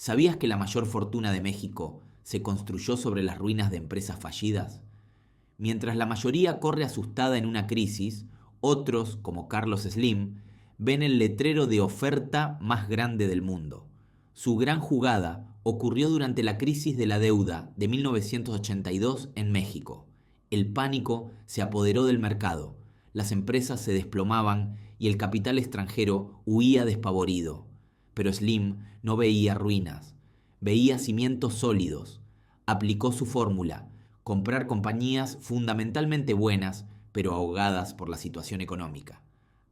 ¿Sabías que la mayor fortuna de México se construyó sobre las ruinas de empresas fallidas? Mientras la mayoría corre asustada en una crisis, otros, como Carlos Slim, ven el letrero de oferta más grande del mundo. Su gran jugada ocurrió durante la crisis de la deuda de 1982 en México. El pánico se apoderó del mercado, las empresas se desplomaban y el capital extranjero huía despavorido. Pero Slim no veía ruinas, veía cimientos sólidos. Aplicó su fórmula: comprar compañías fundamentalmente buenas, pero ahogadas por la situación económica.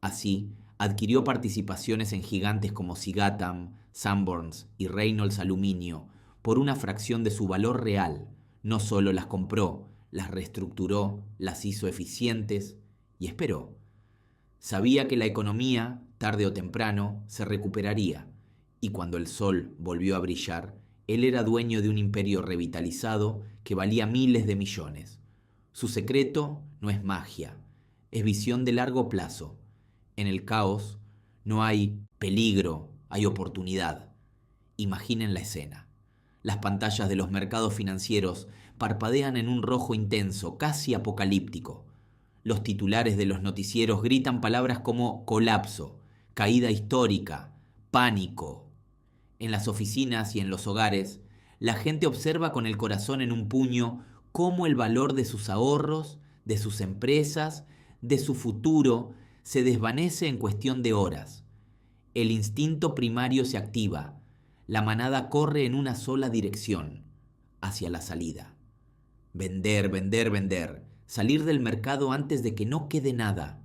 Así, adquirió participaciones en gigantes como Sigatam, Sanborns y Reynolds Aluminio por una fracción de su valor real. No solo las compró, las reestructuró, las hizo eficientes y esperó. Sabía que la economía, tarde o temprano, se recuperaría, y cuando el sol volvió a brillar, él era dueño de un imperio revitalizado que valía miles de millones. Su secreto no es magia, es visión de largo plazo. En el caos no hay peligro, hay oportunidad. Imaginen la escena. Las pantallas de los mercados financieros parpadean en un rojo intenso, casi apocalíptico. Los titulares de los noticieros gritan palabras como colapso, caída histórica, pánico. En las oficinas y en los hogares, la gente observa con el corazón en un puño cómo el valor de sus ahorros, de sus empresas, de su futuro, se desvanece en cuestión de horas. El instinto primario se activa. La manada corre en una sola dirección, hacia la salida. Vender, vender, vender. Salir del mercado antes de que no quede nada.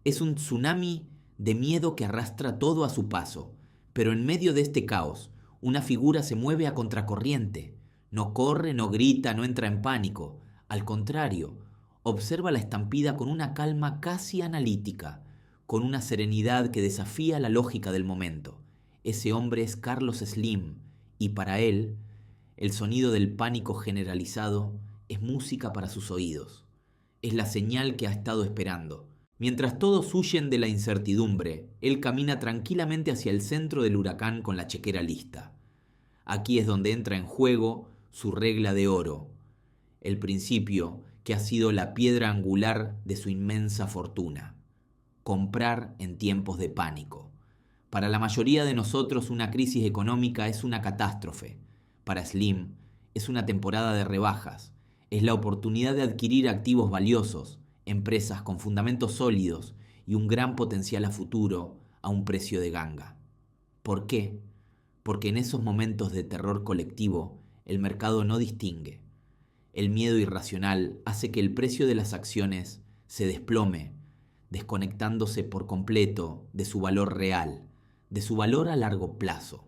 Es un tsunami de miedo que arrastra todo a su paso. Pero en medio de este caos, una figura se mueve a contracorriente. No corre, no grita, no entra en pánico. Al contrario, observa la estampida con una calma casi analítica, con una serenidad que desafía la lógica del momento. Ese hombre es Carlos Slim, y para él, el sonido del pánico generalizado es música para sus oídos. Es la señal que ha estado esperando. Mientras todos huyen de la incertidumbre, él camina tranquilamente hacia el centro del huracán con la chequera lista. Aquí es donde entra en juego su regla de oro, el principio que ha sido la piedra angular de su inmensa fortuna: comprar en tiempos de pánico. Para la mayoría de nosotros una crisis económica es una catástrofe. Para Slim es una temporada de rebajas, es la oportunidad de adquirir activos valiosos, empresas con fundamentos sólidos y un gran potencial a futuro a un precio de ganga. ¿Por qué? Porque en esos momentos de terror colectivo el mercado no distingue. El miedo irracional hace que el precio de las acciones se desplome, desconectándose por completo de su valor real, de su valor a largo plazo.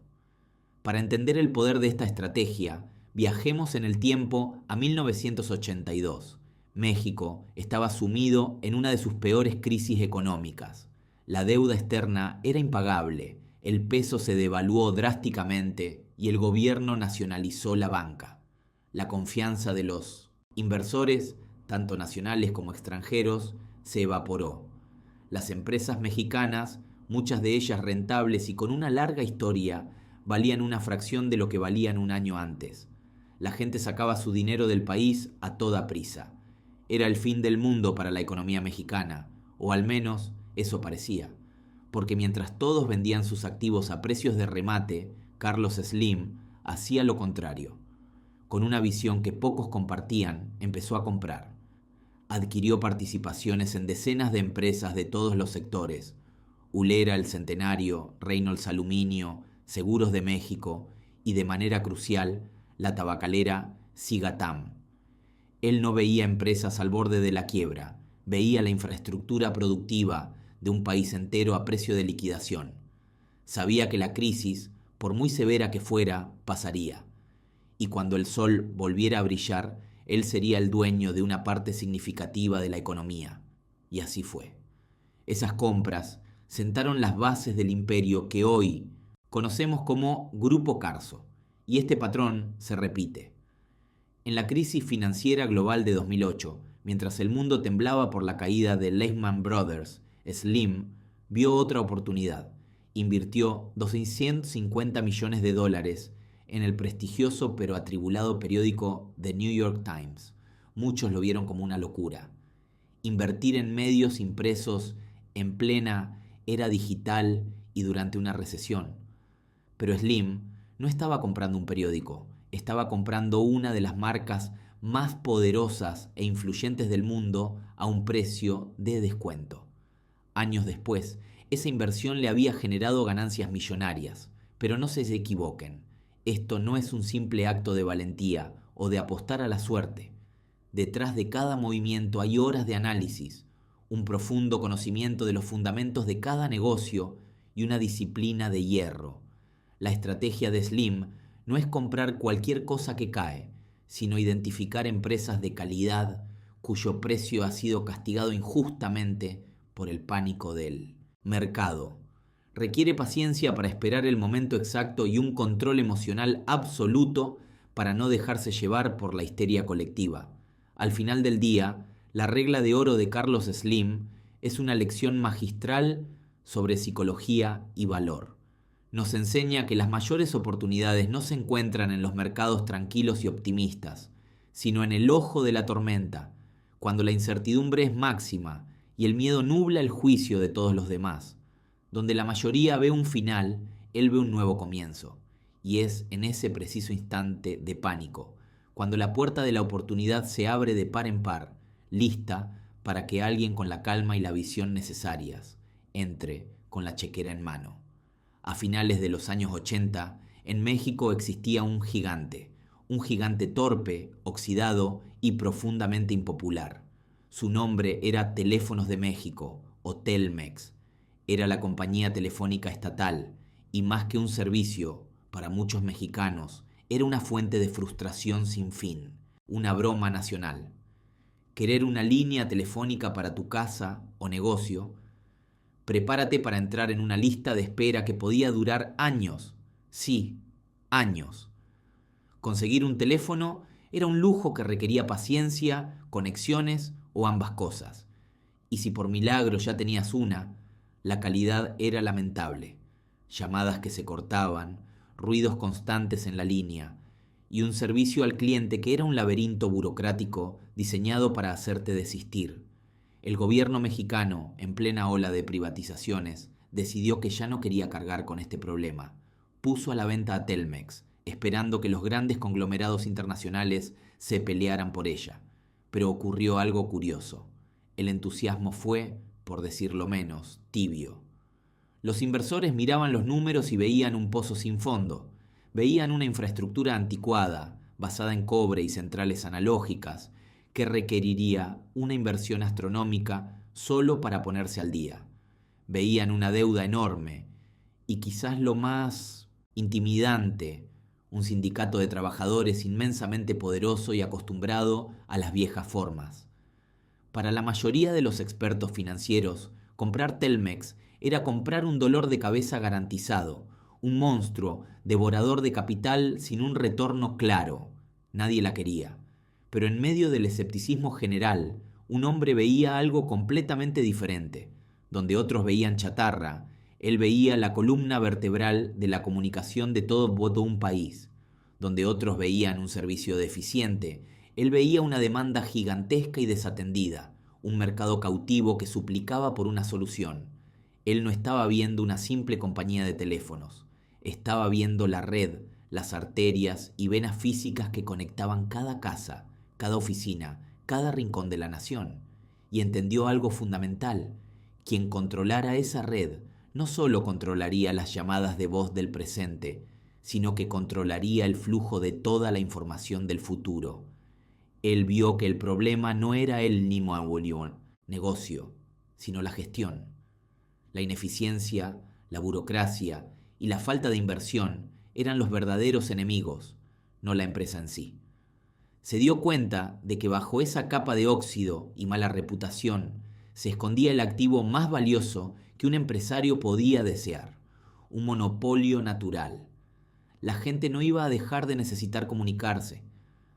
Para entender el poder de esta estrategia, viajemos en el tiempo a 1982. México estaba sumido en una de sus peores crisis económicas. La deuda externa era impagable, el peso se devaluó drásticamente y el gobierno nacionalizó la banca. La confianza de los inversores, tanto nacionales como extranjeros, se evaporó. Las empresas mexicanas, muchas de ellas rentables y con una larga historia, valían una fracción de lo que valían un año antes. La gente sacaba su dinero del país a toda prisa. Era el fin del mundo para la economía mexicana, o al menos eso parecía, porque mientras todos vendían sus activos a precios de remate, Carlos Slim hacía lo contrario. Con una visión que pocos compartían, empezó a comprar. Adquirió participaciones en decenas de empresas de todos los sectores: Hulera, El Centenario, Reynolds Aluminio, Seguros de México y, de manera crucial, la tabacalera Sigatam. Él no veía empresas al borde de la quiebra, veía la infraestructura productiva de un país entero a precio de liquidación. Sabía que la crisis, por muy severa que fuera, pasaría. Y cuando el sol volviera a brillar, él sería el dueño de una parte significativa de la economía. Y así fue. Esas compras sentaron las bases del imperio que hoy conocemos como Grupo Carso, y este patrón se repite. En la crisis financiera global de 2008, mientras el mundo temblaba por la caída de Lehman Brothers, Slim vio otra oportunidad invirtió $250 millones en el prestigioso pero atribulado periódico The New York Times. Muchos lo vieron como una locura. Invertir en medios impresos en plena era digital y durante una recesión. Pero Slim no estaba comprando un periódico, estaba comprando una de las marcas más poderosas e influyentes del mundo a un precio de descuento. Años después, esa inversión le había generado ganancias millonarias. Pero no se equivoquen, esto no es un simple acto de valentía o de apostar a la suerte. Detrás de cada movimiento hay horas de análisis, un profundo conocimiento de los fundamentos de cada negocio y una disciplina de hierro. La estrategia de Slim no es comprar cualquier cosa que cae, sino identificar empresas de calidad cuyo precio ha sido castigado injustamente por el pánico del mercado. Requiere paciencia para esperar el momento exacto y un control emocional absoluto para no dejarse llevar por la histeria colectiva. Al final del día, la regla de oro de Carlos Slim es una lección magistral sobre psicología y valor. Nos enseña que las mayores oportunidades no se encuentran en los mercados tranquilos y optimistas, sino en el ojo de la tormenta, cuando la incertidumbre es máxima y el miedo nubla el juicio de todos los demás. Donde la mayoría ve un final, él ve un nuevo comienzo. Y es en ese preciso instante de pánico, cuando la puerta de la oportunidad se abre de par en par, lista para que alguien con la calma y la visión necesarias entre con la chequera en mano. A finales de los años 80, en México existía un gigante torpe, oxidado y profundamente impopular. Su nombre era Teléfonos de México, o Telmex. Era la compañía telefónica estatal y más que un servicio, para muchos mexicanos, era una fuente de frustración sin fin, una broma nacional. Querer una línea telefónica para tu casa o negocio, prepárate para entrar en una lista de espera que podía durar años. Sí, años. Conseguir un teléfono era un lujo que requería paciencia, conexiones o ambas cosas. Y si por milagro ya tenías una, la calidad era lamentable. Llamadas que se cortaban, ruidos constantes en la línea y un servicio al cliente que era un laberinto burocrático diseñado para hacerte desistir. El gobierno mexicano, en plena ola de privatizaciones, decidió que ya no quería cargar con este problema. Puso a la venta a Telmex, esperando que los grandes conglomerados internacionales se pelearan por ella. Pero ocurrió algo curioso. El entusiasmo fue, por decirlo menos, tibio. Los inversores miraban los números y veían un pozo sin fondo. Veían una infraestructura anticuada, basada en cobre y centrales analógicas, que requeriría una inversión astronómica solo para ponerse al día. Veían una deuda enorme y quizás lo más intimidante, un sindicato de trabajadores inmensamente poderoso y acostumbrado a las viejas formas. Para la mayoría de los expertos financieros, comprar Telmex era comprar un dolor de cabeza garantizado, un monstruo devorador de capital sin un retorno claro. Nadie la quería. Pero en medio del escepticismo general, un hombre veía algo completamente diferente. Donde otros veían chatarra, él veía la columna vertebral de la comunicación de todo un país. Donde otros veían un servicio deficiente, él veía una demanda gigantesca y desatendida, un mercado cautivo que suplicaba por una solución. Él no estaba viendo una simple compañía de teléfonos, estaba viendo la red, las arterias y venas físicas que conectaban cada casa, cada oficina, cada rincón de la nación. Y entendió algo fundamental: quien controlara esa red no solo controlaría las llamadas de voz del presente, sino que controlaría el flujo de toda la información del futuro. Él vio que el problema no era el negocio, sino la gestión. La ineficiencia, la burocracia y la falta de inversión eran los verdaderos enemigos, no la empresa en sí. Se dio cuenta de que bajo esa capa de óxido y mala reputación se escondía el activo más valioso que un empresario podía desear, un monopolio natural. La gente no iba a dejar de necesitar comunicarse.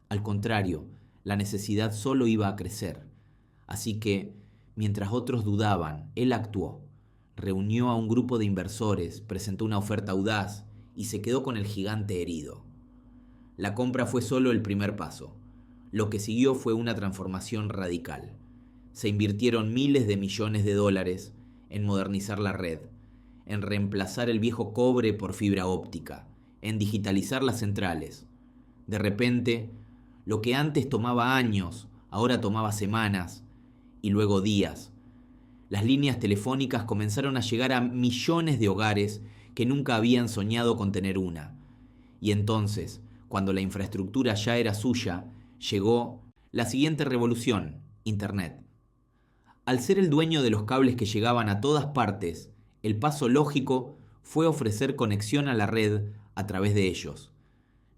Al contrario, la necesidad solo iba a crecer. Así que, mientras otros dudaban, él actuó. reunió a un grupo de inversores, presentó una oferta audaz y se quedó con el gigante herido. La compra fue solo el primer paso. Lo que siguió fue una transformación radical. Se invirtieron miles de millones de dólares en modernizar la red, en reemplazar el viejo cobre por fibra óptica, en digitalizar las centrales. De repente, lo que antes tomaba años, ahora tomaba semanas y luego días. Las líneas telefónicas comenzaron a llegar a millones de hogares que nunca habían soñado con tener una. Y entonces, cuando la infraestructura ya era suya, llegó la siguiente revolución: Internet. Al ser el dueño de los cables que llegaban a todas partes, el paso lógico fue ofrecer conexión a la red a través de ellos.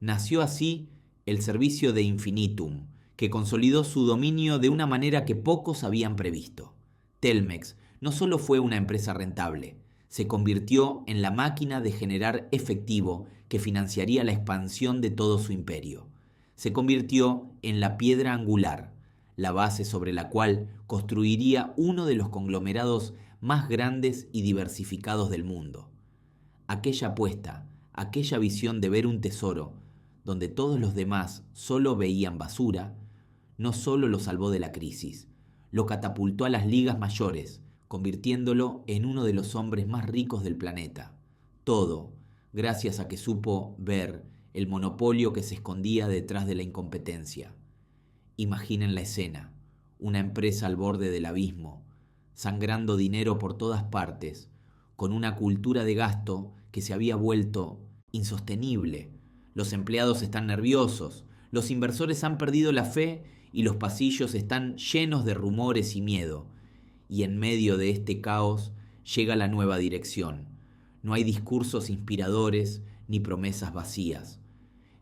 Nació así el servicio de Infinitum, que consolidó su dominio de una manera que pocos habían previsto. Telmex no solo fue una empresa rentable, se convirtió en la máquina de generar efectivo que financiaría la expansión de todo su imperio. Se convirtió en la piedra angular, la base sobre la cual construiría uno de los conglomerados más grandes y diversificados del mundo. Aquella apuesta, aquella visión de ver un tesoro, donde todos los demás solo veían basura, no solo lo salvó de la crisis, lo catapultó a las ligas mayores, convirtiéndolo en uno de los hombres más ricos del planeta. Todo gracias a que supo ver el monopolio que se escondía detrás de la incompetencia. Imaginen la escena: una empresa al borde del abismo, sangrando dinero por todas partes, con una cultura de gasto que se había vuelto insostenible. Los empleados están nerviosos, los inversores han perdido la fe y los pasillos están llenos de rumores y miedo. Y en medio de este caos llega la nueva dirección. No hay discursos inspiradores ni promesas vacías.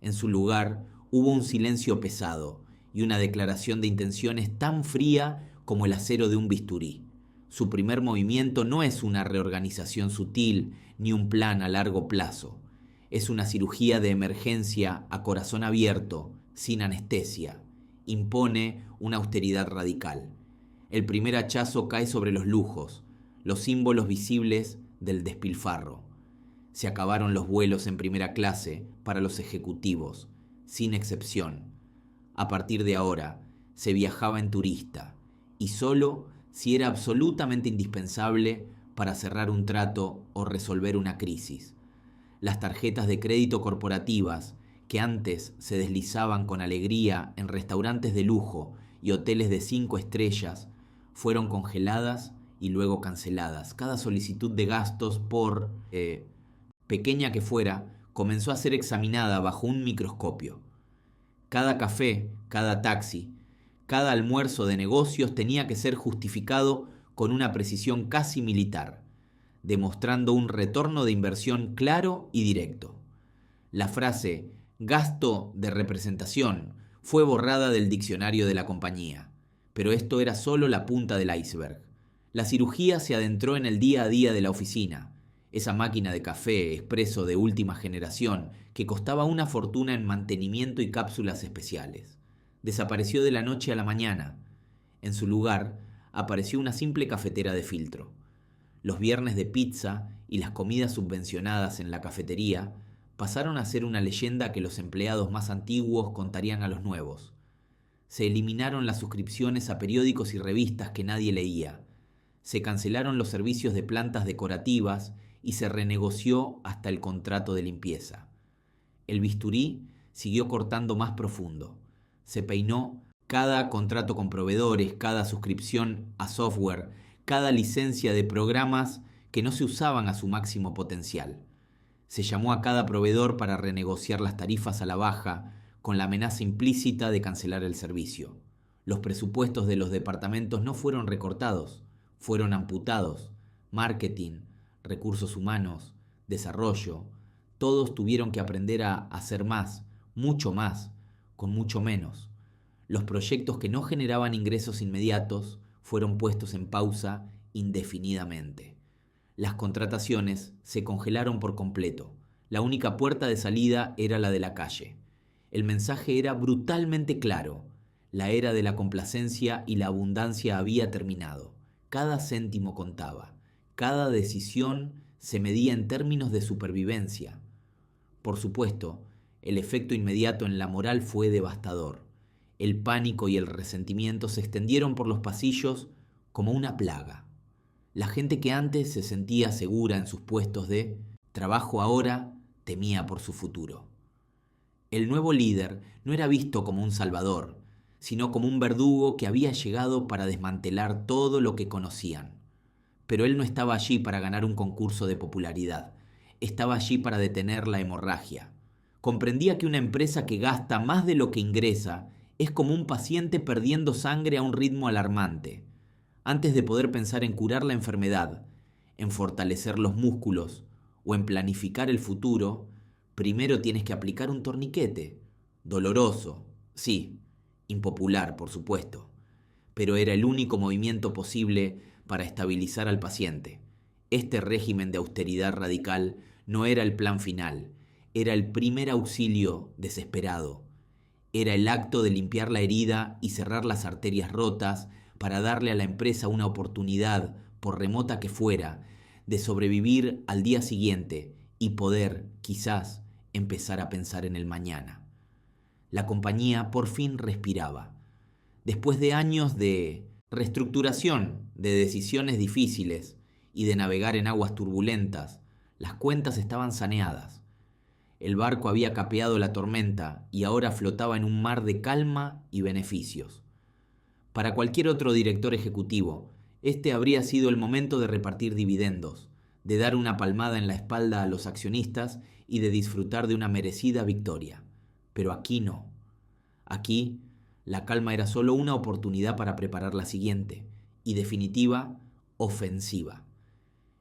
En su lugar hubo un silencio pesado y una declaración de intenciones tan fría como el acero de un bisturí. Su primer movimiento no es una reorganización sutil ni un plan a largo plazo. Es una cirugía de emergencia a corazón abierto, sin anestesia. Impone una austeridad radical. El primer hachazo cae sobre los lujos, los símbolos visibles del despilfarro. Se acabaron los vuelos en primera clase para los ejecutivos, sin excepción. A partir de ahora, se viajaba en turista, y solo si era absolutamente indispensable para cerrar un trato o resolver una crisis. Las tarjetas de crédito corporativas, que antes se deslizaban con alegría en restaurantes de lujo y hoteles de 5 estrellas, fueron congeladas y luego canceladas. Cada solicitud de gastos, por pequeña que fuera, comenzó a ser examinada bajo un microscopio. Cada café, cada taxi, cada almuerzo de negocios tenía que ser justificado con una precisión casi militar, demostrando un retorno de inversión claro y directo. La frase gasto de representación fue borrada del diccionario de la compañía, pero esto era solo la punta del iceberg. La cirugía se adentró en el día a día de la oficina. Esa máquina de café expreso de última generación que costaba una fortuna en mantenimiento y cápsulas especiales desapareció de la noche a la mañana. En su lugar apareció una simple cafetera de filtro. Los viernes de pizza y las comidas subvencionadas en la cafetería pasaron a ser una leyenda que los empleados más antiguos contarían a los nuevos. Se eliminaron las suscripciones a periódicos y revistas que nadie leía. Se cancelaron los servicios de plantas decorativas y se renegoció hasta el contrato de limpieza. El bisturí siguió cortando más profundo. Se peinó cada contrato con proveedores, cada suscripción a software, cada licencia de programas que no se usaban a su máximo potencial. Se llamó a cada proveedor para renegociar las tarifas a la baja, con la amenaza implícita de cancelar el servicio. Los presupuestos de los departamentos no fueron recortados, fueron amputados. Marketing, recursos humanos, desarrollo, todos tuvieron que aprender a hacer más, mucho más, con mucho menos. Los proyectos que no generaban ingresos inmediatos fueron puestos en pausa indefinidamente. Las contrataciones se congelaron por completo. La única puerta de salida era la de la calle. El mensaje era brutalmente claro. La era de la complacencia y la abundancia había terminado. Cada céntimo contaba. Cada decisión se medía en términos de supervivencia. Por supuesto, el efecto inmediato en la moral fue devastador. El pánico y el resentimiento se extendieron por los pasillos como una plaga. La gente que antes se sentía segura en sus puestos de trabajo ahora temía por su futuro. El nuevo líder no era visto como un salvador, sino como un verdugo que había llegado para desmantelar todo lo que conocían. Pero él no estaba allí para ganar un concurso de popularidad. Estaba allí para detener la hemorragia. Comprendía que una empresa que gasta más de lo que ingresa es como un paciente perdiendo sangre a un ritmo alarmante. Antes de poder pensar en curar la enfermedad, en fortalecer los músculos o en planificar el futuro, primero tienes que aplicar un torniquete. Doloroso, sí, impopular, por supuesto, pero era el único movimiento posible para estabilizar al paciente. Este régimen de austeridad radical no era el plan final, era el primer auxilio desesperado. Era el acto de limpiar la herida y cerrar las arterias rotas para darle a la empresa una oportunidad, por remota que fuera, de sobrevivir al día siguiente y poder, quizás, empezar a pensar en el mañana. La compañía por fin respiraba. Después de años de reestructuración, de decisiones difíciles y de navegar en aguas turbulentas, las cuentas estaban saneadas. El barco había capeado la tormenta y ahora flotaba en un mar de calma y beneficios. Para cualquier otro director ejecutivo, este habría sido el momento de repartir dividendos, de dar una palmada en la espalda a los accionistas y de disfrutar de una merecida victoria. Pero aquí no. Aquí, la calma era solo una oportunidad para preparar la siguiente, y definitiva, ofensiva.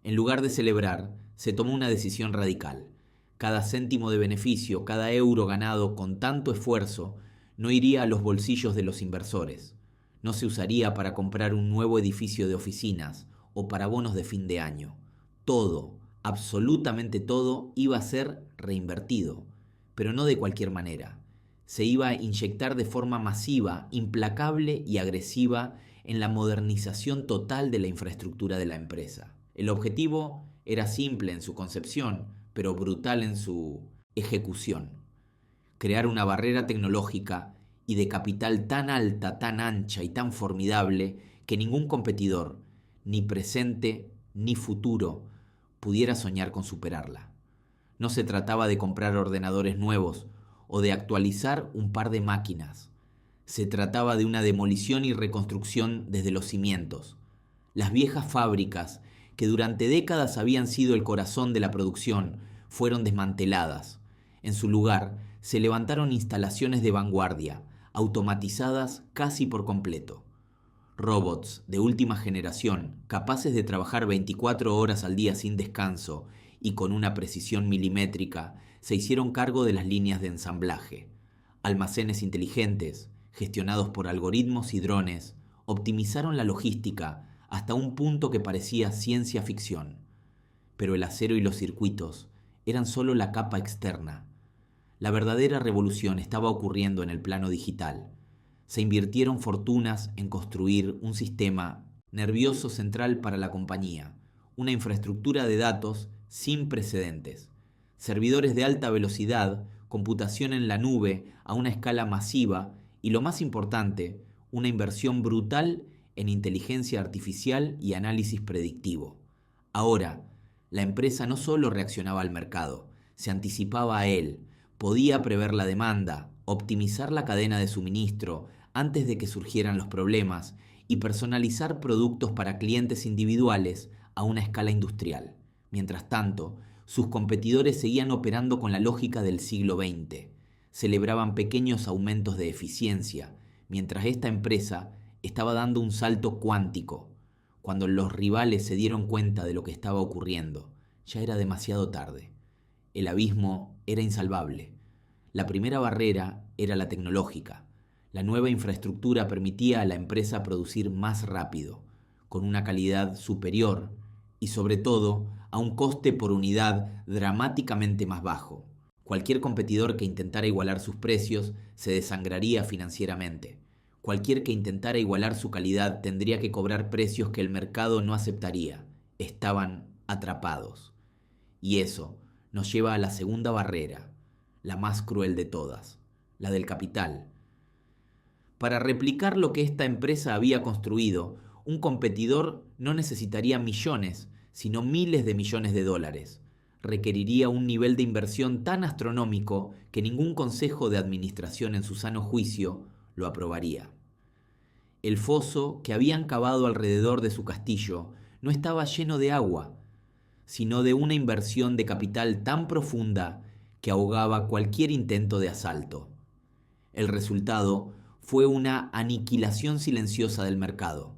En lugar de celebrar, se tomó una decisión radical. Cada céntimo de beneficio, cada euro ganado con tanto esfuerzo, no iría a los bolsillos de los inversores. No se usaría para comprar un nuevo edificio de oficinas o para bonos de fin de año. Todo, absolutamente todo, iba a ser reinvertido, pero no de cualquier manera. Se iba a inyectar de forma masiva, implacable y agresiva en la modernización total de la infraestructura de la empresa. El objetivo era simple en su concepción, pero brutal en su ejecución. Crear una barrera tecnológica y de capital tan alta, tan ancha y tan formidable que ningún competidor, ni presente ni futuro, pudiera soñar con superarla. No se trataba de comprar ordenadores nuevos o de actualizar un par de máquinas. Se trataba de una demolición y reconstrucción desde los cimientos. Las viejas fábricas, que durante décadas habían sido el corazón de la producción, fueron desmanteladas. En su lugar, se levantaron instalaciones de vanguardia, automatizadas casi por completo. Robots de última generación, capaces de trabajar 24 horas al día sin descanso y con una precisión milimétrica, se hicieron cargo de las líneas de ensamblaje. Almacenes inteligentes, gestionados por algoritmos y drones, optimizaron la logística hasta un punto que parecía ciencia ficción. Pero el acero y los circuitos eran solo la capa externa. La verdadera revolución estaba ocurriendo en el plano digital. Se invirtieron fortunas en construir un sistema nervioso central para la compañía, una infraestructura de datos sin precedentes, servidores de alta velocidad, computación en la nube a una escala masiva y, lo más importante, una inversión brutal en inteligencia artificial y análisis predictivo. Ahora, la empresa no solo reaccionaba al mercado, se anticipaba a él, podía prever la demanda, optimizar la cadena de suministro antes de que surgieran los problemas y personalizar productos para clientes individuales a una escala industrial. Mientras tanto, sus competidores seguían operando con la lógica del siglo XX. Celebraban pequeños aumentos de eficiencia, mientras esta empresa estaba dando un salto cuántico. Cuando los rivales se dieron cuenta de lo que estaba ocurriendo, ya era demasiado tarde. El abismo era insalvable. La primera barrera era la tecnológica. La nueva infraestructura permitía a la empresa producir más rápido, con una calidad superior y, sobre todo, a un coste por unidad dramáticamente más bajo. Cualquier competidor que intentara igualar sus precios se desangraría financieramente. Cualquier que intentara igualar su calidad tendría que cobrar precios que el mercado no aceptaría. estaban atrapados. Y eso nos lleva a la segunda barrera, la más cruel de todas, la del capital. Para replicar lo que esta empresa había construido, un competidor no necesitaría millones, sino miles de millones de dólares. Requeriría un nivel de inversión tan astronómico que ningún consejo de administración en su sano juicio lo aprobaría. El foso que habían cavado alrededor de su castillo no estaba lleno de agua, sino de una inversión de capital tan profunda que ahogaba cualquier intento de asalto. El resultado fue una aniquilación silenciosa del mercado.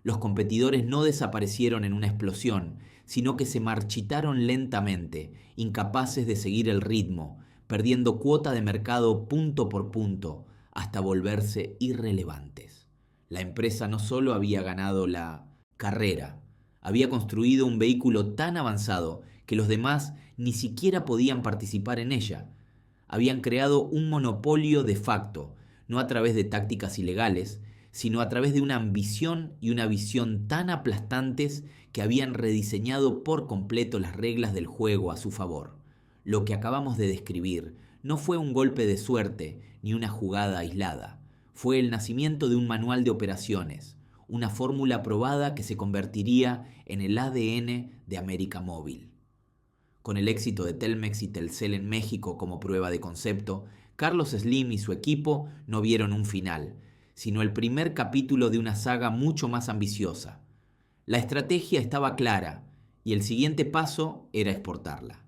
Los competidores no desaparecieron en una explosión, sino que se marchitaron lentamente, incapaces de seguir el ritmo, perdiendo cuota de mercado punto por punto, hasta volverse irrelevantes. La empresa no solo había ganado la carrera, había construido un vehículo tan avanzado que los demás ni siquiera podían participar en ella. Habían creado un monopolio de facto, no a través de tácticas ilegales, sino a través de una ambición y una visión tan aplastantes que habían rediseñado por completo las reglas del juego a su favor. Lo que acabamos de describir no fue un golpe de suerte ni una jugada aislada. Fue el nacimiento de un manual de operaciones, una fórmula probada que se convertiría en el ADN de América Móvil. Con el éxito de Telmex y Telcel en México como prueba de concepto, Carlos Slim y su equipo no vieron un final, sino el primer capítulo de una saga mucho más ambiciosa. La estrategia estaba clara y el siguiente paso era exportarla.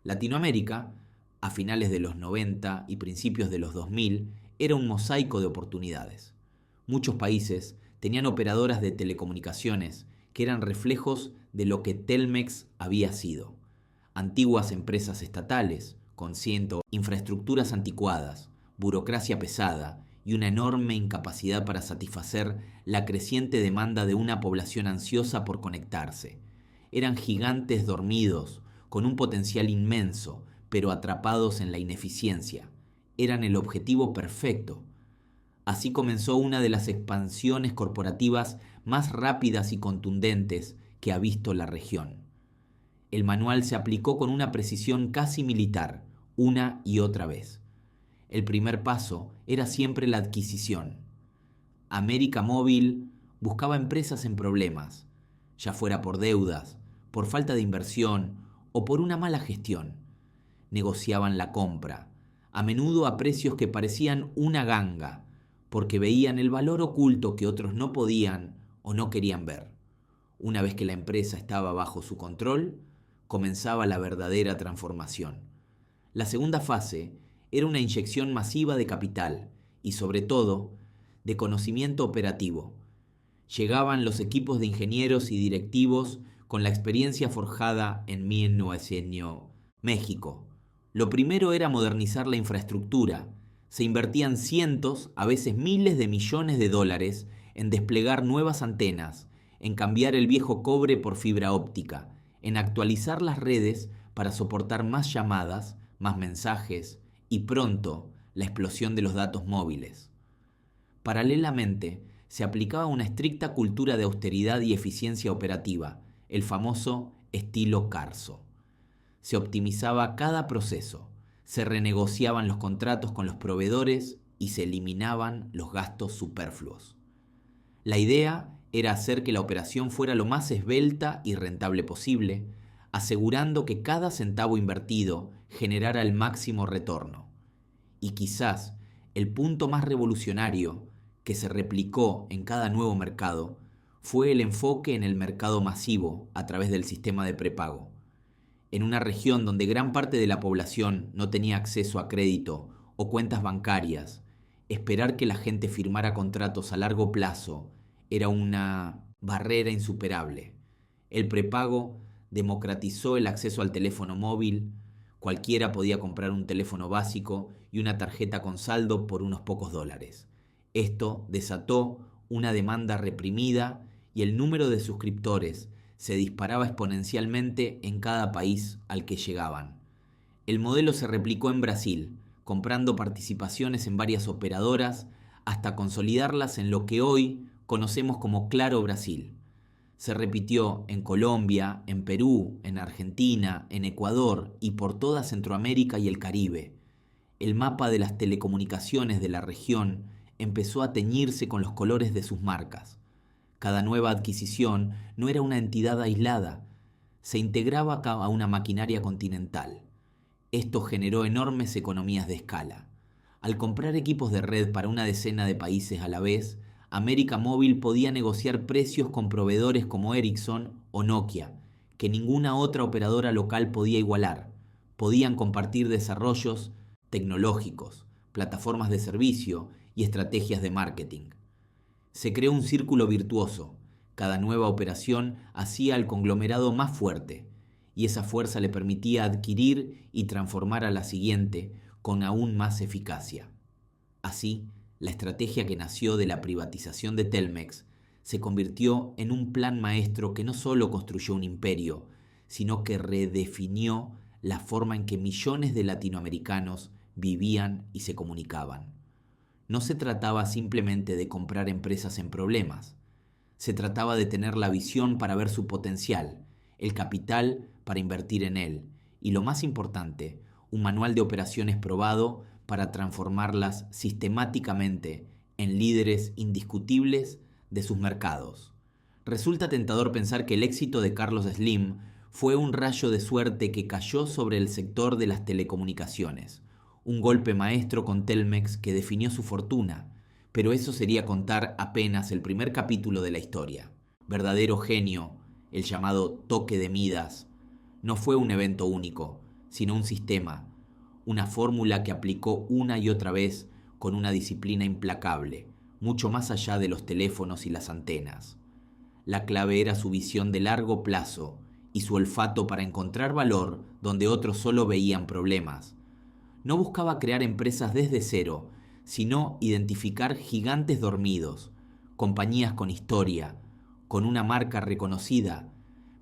Latinoamérica, a finales de los 90 y principios de los 2000, era un mosaico de oportunidades. Muchos países tenían operadoras de telecomunicaciones que eran reflejos de lo que Telmex había sido. Antiguas empresas estatales, con infraestructuras anticuadas, burocracia pesada y una enorme incapacidad para satisfacer la creciente demanda de una población ansiosa por conectarse. Eran gigantes dormidos, con un potencial inmenso, pero atrapados en la ineficiencia. Eran el objetivo perfecto. Así comenzó una de las expansiones corporativas más rápidas y contundentes que ha visto la región. El manual se aplicó con una precisión casi militar, una y otra vez. El primer paso era siempre la adquisición. América Móvil buscaba empresas en problemas, ya fuera por deudas, por falta de inversión o por una mala gestión. Negociaban la compra, a menudo a precios que parecían una ganga, porque veían el valor oculto que otros no podían o no querían ver. Una vez que la empresa estaba bajo su control, comenzaba la verdadera transformación. La segunda fase era una inyección masiva de capital y, sobre todo, de conocimiento operativo. Llegaban los equipos de ingenieros y directivos con la experiencia forjada en 1900 México. Lo primero era modernizar la infraestructura. Se invertían cientos, a veces miles de millones de dólares en desplegar nuevas antenas, en cambiar el viejo cobre por fibra óptica, en actualizar las redes para soportar más llamadas, más mensajes y pronto la explosión de los datos móviles. Paralelamente, se aplicaba una estricta cultura de austeridad y eficiencia operativa, el famoso estilo Carso. Se optimizaba cada proceso, se renegociaban los contratos con los proveedores y se eliminaban los gastos superfluos. La idea era hacer que la operación fuera lo más esbelta y rentable posible, asegurando que cada centavo invertido generara el máximo retorno. Y quizás el punto más revolucionario que se replicó en cada nuevo mercado fue el enfoque en el mercado masivo a través del sistema de prepago. En una región donde gran parte de la población no tenía acceso a crédito o cuentas bancarias, esperar que la gente firmara contratos a largo plazo era una barrera insuperable. El prepago democratizó el acceso al teléfono móvil. Cualquiera podía comprar un teléfono básico y una tarjeta con saldo por unos pocos dólares. Esto desató una demanda reprimida y el número de suscriptores se disparaba exponencialmente en cada país al que llegaban. El modelo se replicó en Brasil, comprando participaciones en varias operadoras hasta consolidarlas en lo que hoy conocemos como Claro Brasil. Se repitió en Colombia, en Perú, en Argentina, en Ecuador y por toda Centroamérica y el Caribe. El mapa de las telecomunicaciones de la región empezó a teñirse con los colores de sus marcas. Cada nueva adquisición no era una entidad aislada, se integraba a una maquinaria continental. Esto generó enormes economías de escala. Al comprar equipos de red para una decena de países a la vez, América Móvil podía negociar precios con proveedores como Ericsson o Nokia, que ninguna otra operadora local podía igualar. Podían compartir desarrollos tecnológicos, plataformas de servicio y estrategias de marketing. Se creó un círculo virtuoso. Cada nueva operación hacía al conglomerado más fuerte, y esa fuerza le permitía adquirir y transformar a la siguiente con aún más eficacia. Así, la estrategia que nació de la privatización de Telmex se convirtió en un plan maestro que no solo construyó un imperio, sino que redefinió la forma en que millones de latinoamericanos vivían y se comunicaban. No se trataba simplemente de comprar empresas en problemas. Se trataba de tener la visión para ver su potencial, el capital para invertir en él y, lo más importante, un manual de operaciones probado para transformarlas sistemáticamente en líderes indiscutibles de sus mercados. Resulta tentador pensar que el éxito de Carlos Slim fue un rayo de suerte que cayó sobre el sector de las telecomunicaciones, un golpe maestro con Telmex que definió su fortuna, pero eso sería contar apenas el primer capítulo de la historia. Verdadero genio, el llamado toque de Midas, no fue un evento único, sino un sistema, una fórmula que aplicó una y otra vez con una disciplina implacable, mucho más allá de los teléfonos y las antenas. La clave era su visión de largo plazo y su olfato para encontrar valor donde otros solo veían problemas. No buscaba crear empresas desde cero, sino identificar gigantes dormidos, compañías con historia, con una marca reconocida,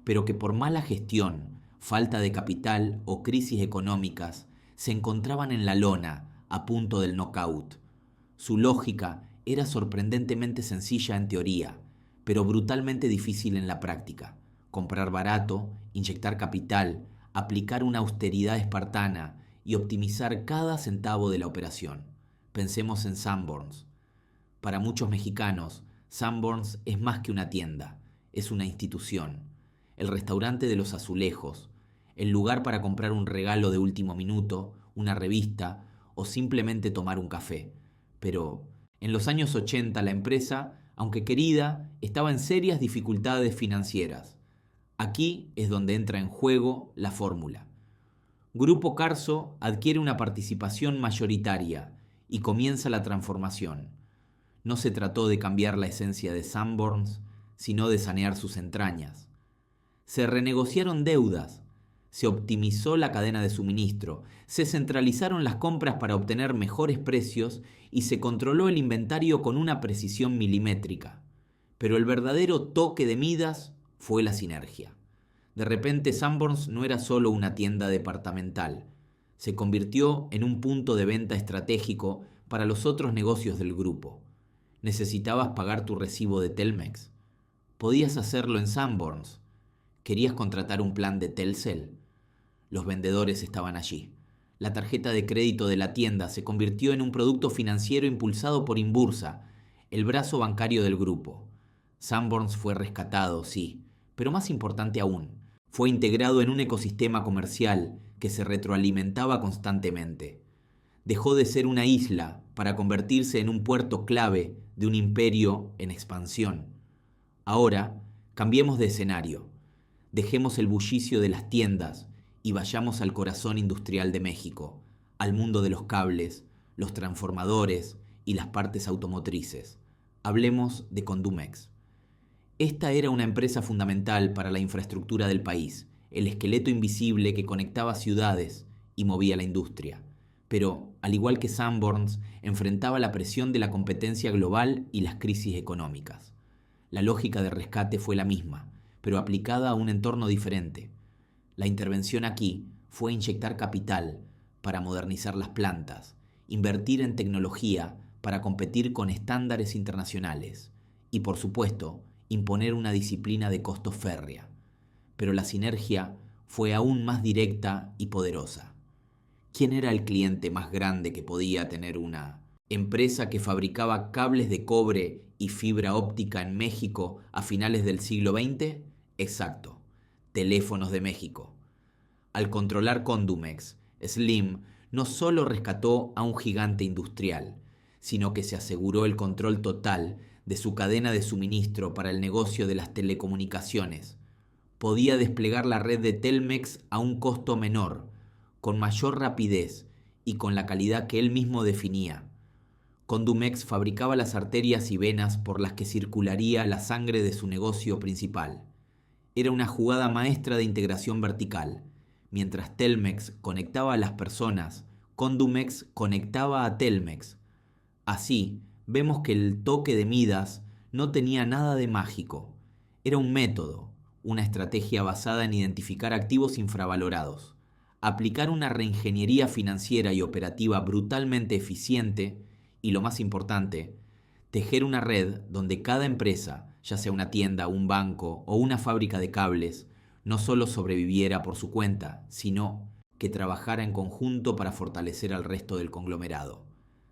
pero que por mala gestión, falta de capital o crisis económicas se encontraban en la lona, a punto del knockout. Su lógica era sorprendentemente sencilla en teoría, pero brutalmente difícil en la práctica. Comprar barato, inyectar capital, aplicar una austeridad espartana y optimizar cada centavo de la operación. Pensemos en Sanborns. Para muchos mexicanos, Sanborns es más que una tienda, es una institución. El restaurante de los azulejos, el lugar para comprar un regalo de último minuto, una revista o simplemente tomar un café. Pero en los años 80 la empresa, aunque querida, estaba en serias dificultades financieras. Aquí es donde entra en juego la fórmula. Grupo Carso adquiere una participación mayoritaria y comienza la transformación. No se trató de cambiar la esencia de Sanborns, sino de sanear sus entrañas. Se renegociaron deudas, se optimizó la cadena de suministro, se centralizaron las compras para obtener mejores precios y se controló el inventario con una precisión milimétrica. Pero el verdadero toque de Midas fue la sinergia. De repente Sanborns no era solo una tienda departamental, se convirtió en un punto de venta estratégico para los otros negocios del grupo. ¿Necesitabas pagar tu recibo de Telmex? Podías hacerlo en Sanborns. ¿Querías contratar un plan de Telcel? Los vendedores estaban allí. La tarjeta de crédito de la tienda se convirtió en un producto financiero impulsado por Inbursa, el brazo bancario del grupo. Sanborns fue rescatado, sí, pero más importante aún, fue integrado en un ecosistema comercial que se retroalimentaba constantemente. Dejó de ser una isla para convertirse en un puerto clave de un imperio en expansión. Ahora, cambiemos de escenario. Dejemos el bullicio de las tiendas y vayamos al corazón industrial de México, al mundo de los cables, los transformadores y las partes automotrices. Hablemos de Condumex. Esta era una empresa fundamental para la infraestructura del país, el esqueleto invisible que conectaba ciudades y movía la industria. Pero, al igual que Sanborns, enfrentaba la presión de la competencia global y las crisis económicas. La lógica de rescate fue la misma, pero aplicada a un entorno diferente. La intervención aquí fue inyectar capital para modernizar las plantas, invertir en tecnología para competir con estándares internacionales y, por supuesto, imponer una disciplina de costo férrea, pero la sinergia fue aún más directa y poderosa. ¿Quién era el cliente más grande que podía tener una empresa que fabricaba cables de cobre y fibra óptica en México a finales del siglo XX? Exacto, Teléfonos de México. Al controlar Condumex, Slim no solo rescató a un gigante industrial, sino que se aseguró el control total de su cadena de suministro para el negocio de las telecomunicaciones. Podía desplegar la red de Telmex a un costo menor, con mayor rapidez y con la calidad que él mismo definía. Condumex fabricaba las arterias y venas por las que circularía la sangre de su negocio principal. Era una jugada maestra de integración vertical. Mientras Telmex conectaba a las personas, Condumex conectaba a Telmex. Así, vemos que el toque de Midas no tenía nada de mágico. Era un método, una estrategia basada en identificar activos infravalorados, aplicar una reingeniería financiera y operativa brutalmente eficiente y, lo más importante, tejer una red donde cada empresa, ya sea una tienda, un banco o una fábrica de cables, no solo sobreviviera por su cuenta, sino que trabajara en conjunto para fortalecer al resto del conglomerado.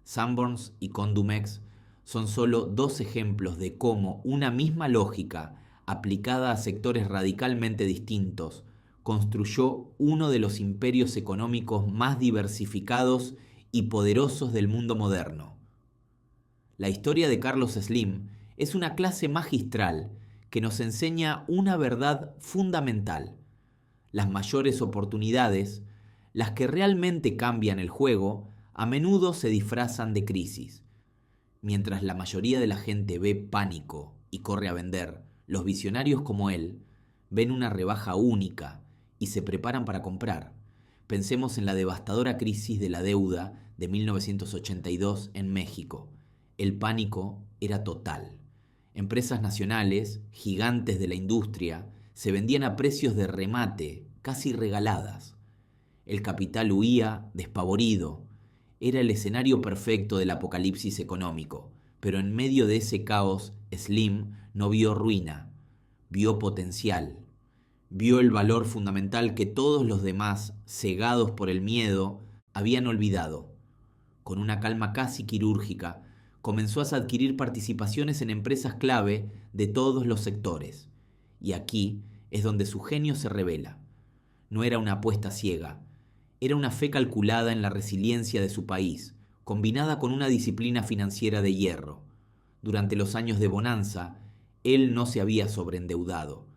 Sanborns y Condumex son solo dos ejemplos de cómo una misma lógica, aplicada a sectores radicalmente distintos, construyó uno de los imperios económicos más diversificados y poderosos del mundo moderno. La historia de Carlos Slim es una clase magistral que nos enseña una verdad fundamental. Las mayores oportunidades, las que realmente cambian el juego, a menudo se disfrazan de crisis. Mientras la mayoría de la gente ve pánico y corre a vender, los visionarios como él ven una rebaja única y se preparan para comprar. Pensemos en la devastadora crisis de la deuda de 1982 en México. El pánico era total. Empresas nacionales, gigantes de la industria, se vendían a precios de remate, casi regaladas. El capital huía despavorido. Era el escenario perfecto del apocalipsis económico, pero en medio de ese caos, Slim no vio ruina, vio potencial, vio el valor fundamental que todos los demás, cegados por el miedo, habían olvidado. Con una calma casi quirúrgica, comenzó a adquirir participaciones en empresas clave de todos los sectores. Y aquí es donde su genio se revela. No era una apuesta ciega, era una fe calculada en la resiliencia de su país, combinada con una disciplina financiera de hierro. Durante los años de bonanza, él no se había sobreendeudado.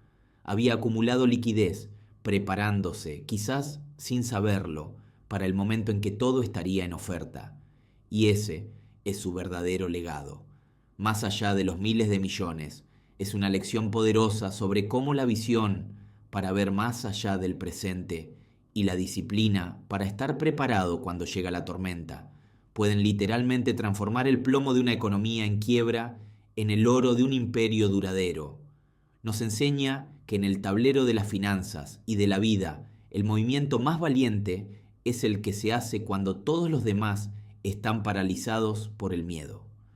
Había acumulado liquidez, preparándose, quizás sin saberlo, para el momento en que todo estaría en oferta. Y ese es su verdadero legado. Más allá de los miles de millones, es una lección poderosa sobre cómo la visión para ver más allá del presente y la disciplina para estar preparado cuando llega la tormenta pueden literalmente transformar el plomo de una economía en quiebra en el oro de un imperio duradero. Nos enseña que en el tablero de las finanzas y de la vida, el movimiento más valiente es el que se hace cuando todos los demás están paralizados por el miedo.